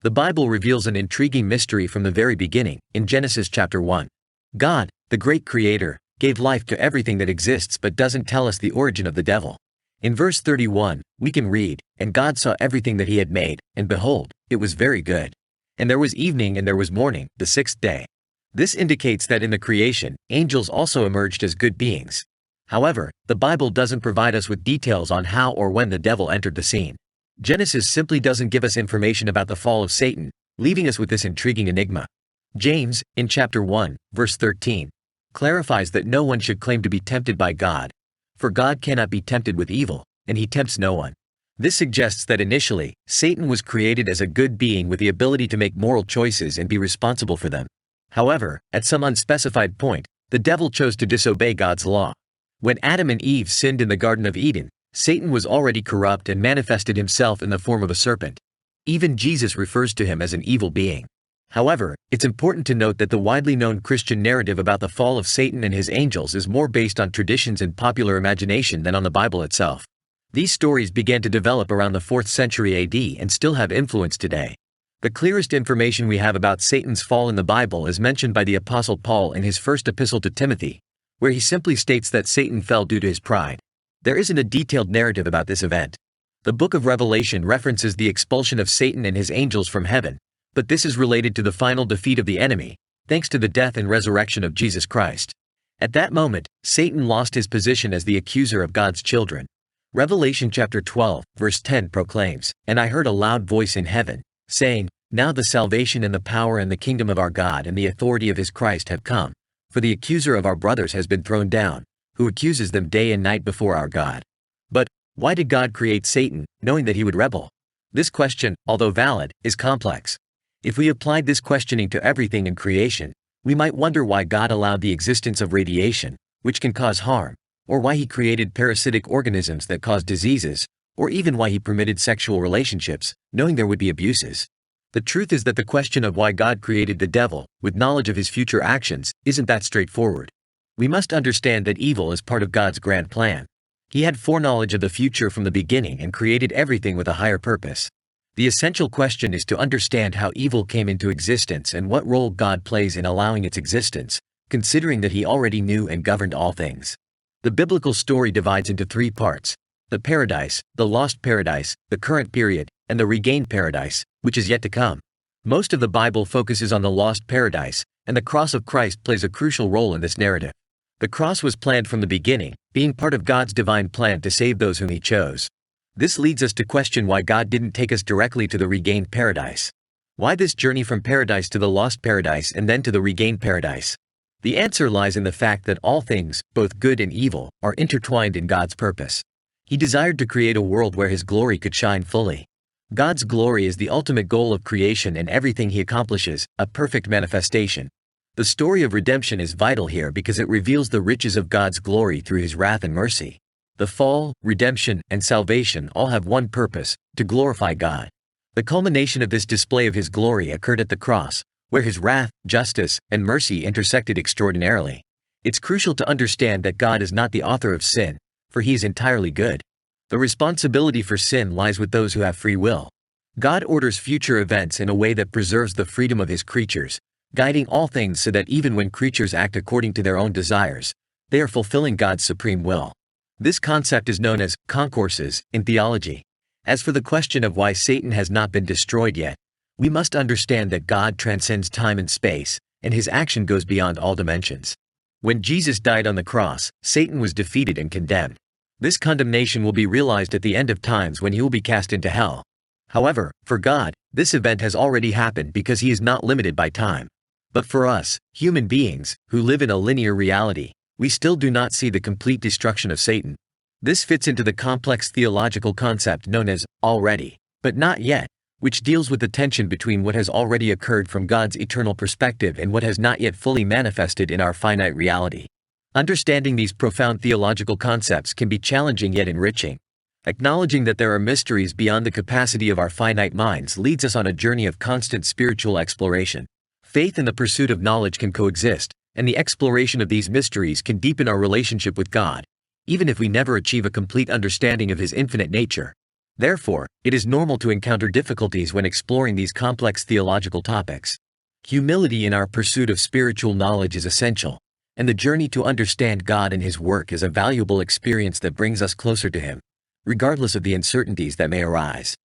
The Bible reveals an intriguing mystery from the very beginning, in Genesis chapter 1. God, the great creator, gave life to everything that exists but doesn't tell us the origin of the devil. In verse 31, we can read, "And God saw everything that he had made, and behold, it was very good. And there was evening and there was morning, the sixth day." This indicates that in the creation, angels also emerged as good beings. However, the Bible doesn't provide us with details on how or when the devil entered the scene. Genesis simply doesn't give us information about the fall of Satan, leaving us with this intriguing enigma. James, in chapter 1, verse 13, clarifies that no one should claim to be tempted by God. For God cannot be tempted with evil, and he tempts no one. This suggests that initially, Satan was created as a good being with the ability to make moral choices and be responsible for them. However, at some unspecified point, the devil chose to disobey God's law. When Adam and Eve sinned in the Garden of Eden, Satan was already corrupt and manifested himself in the form of a serpent. Even Jesus refers to him as an evil being. However, it's important to note that the widely known Christian narrative about the fall of Satan and his angels is more based on traditions and popular imagination than on the Bible itself. These stories began to develop around the 4th century AD and still have influence today. The clearest information we have about Satan's fall in the Bible is mentioned by the Apostle Paul in his first epistle to Timothy, where he simply states that Satan fell due to his pride. There isn't a detailed narrative about this event. The book of Revelation references the expulsion of Satan and his angels from heaven, but this is related to the final defeat of the enemy, thanks to the death and resurrection of Jesus Christ. At that moment, Satan lost his position as the accuser of God's children. Revelation chapter 12, verse 10 proclaims, "And I heard a loud voice in heaven, saying, Now the salvation and the power and the kingdom of our God and the authority of his Christ have come, for the accuser of our brothers has been thrown down, who accuses them day and night before our God." But why did God create Satan, knowing that he would rebel? This question, although valid, is complex. If we applied this questioning to everything in creation, we might wonder why God allowed the existence of radiation, which can cause harm, or why he created parasitic organisms that cause diseases, or even why he permitted sexual relationships, knowing there would be abuses. The truth is that the question of why God created the devil, with knowledge of his future actions, isn't that straightforward. We must understand that evil is part of God's grand plan. He had foreknowledge of the future from the beginning and created everything with a higher purpose. The essential question is to understand how evil came into existence and what role God plays in allowing its existence, considering that he already knew and governed all things. The biblical story divides into 3 parts: the paradise, the lost paradise, the current period, and the regained paradise, which is yet to come. Most of the Bible focuses on the lost paradise, and the cross of Christ plays a crucial role in this narrative. The cross was planned from the beginning, being part of God's divine plan to save those whom he chose. This leads us to question why God didn't take us directly to the regained paradise. Why this journey from paradise to the lost paradise and then to the regained paradise? The answer lies in the fact that all things, both good and evil, are intertwined in God's purpose. He desired to create a world where his glory could shine fully. God's glory is the ultimate goal of creation, and everything he accomplishes, a perfect manifestation. The story of redemption is vital here because it reveals the riches of God's glory through his wrath and mercy. The fall, redemption, and salvation all have one purpose: to glorify God. The culmination of this display of his glory occurred at the cross, where his wrath, justice, and mercy intersected extraordinarily. It's crucial to understand that God is not the author of sin, for he is entirely good. The responsibility for sin lies with those who have free will. God orders future events in a way that preserves the freedom of his creatures, guiding all things so that even when creatures act according to their own desires, they are fulfilling God's supreme will. This concept is known as concourses in theology. As for the question of why Satan has not been destroyed yet, we must understand that God transcends time and space, and his action goes beyond all dimensions. When Jesus died on the cross, Satan was defeated and condemned. This condemnation will be realized at the end of times when he will be cast into hell. However, for God, this event has already happened because he is not limited by time. But for us, human beings, who live in a linear reality, we still do not see the complete destruction of Satan. This fits into the complex theological concept known as already, but not yet, which deals with the tension between what has already occurred from God's eternal perspective and what has not yet fully manifested in our finite reality. Understanding these profound theological concepts can be challenging yet enriching. Acknowledging that there are mysteries beyond the capacity of our finite minds leads us on a journey of constant spiritual exploration. Faith and the pursuit of knowledge can coexist, and the exploration of these mysteries can deepen our relationship with God, even if we never achieve a complete understanding of his infinite nature. Therefore, it is normal to encounter difficulties when exploring these complex theological topics. Humility in our pursuit of spiritual knowledge is essential, and the journey to understand God and His work is a valuable experience that brings us closer to Him, regardless of the uncertainties that may arise.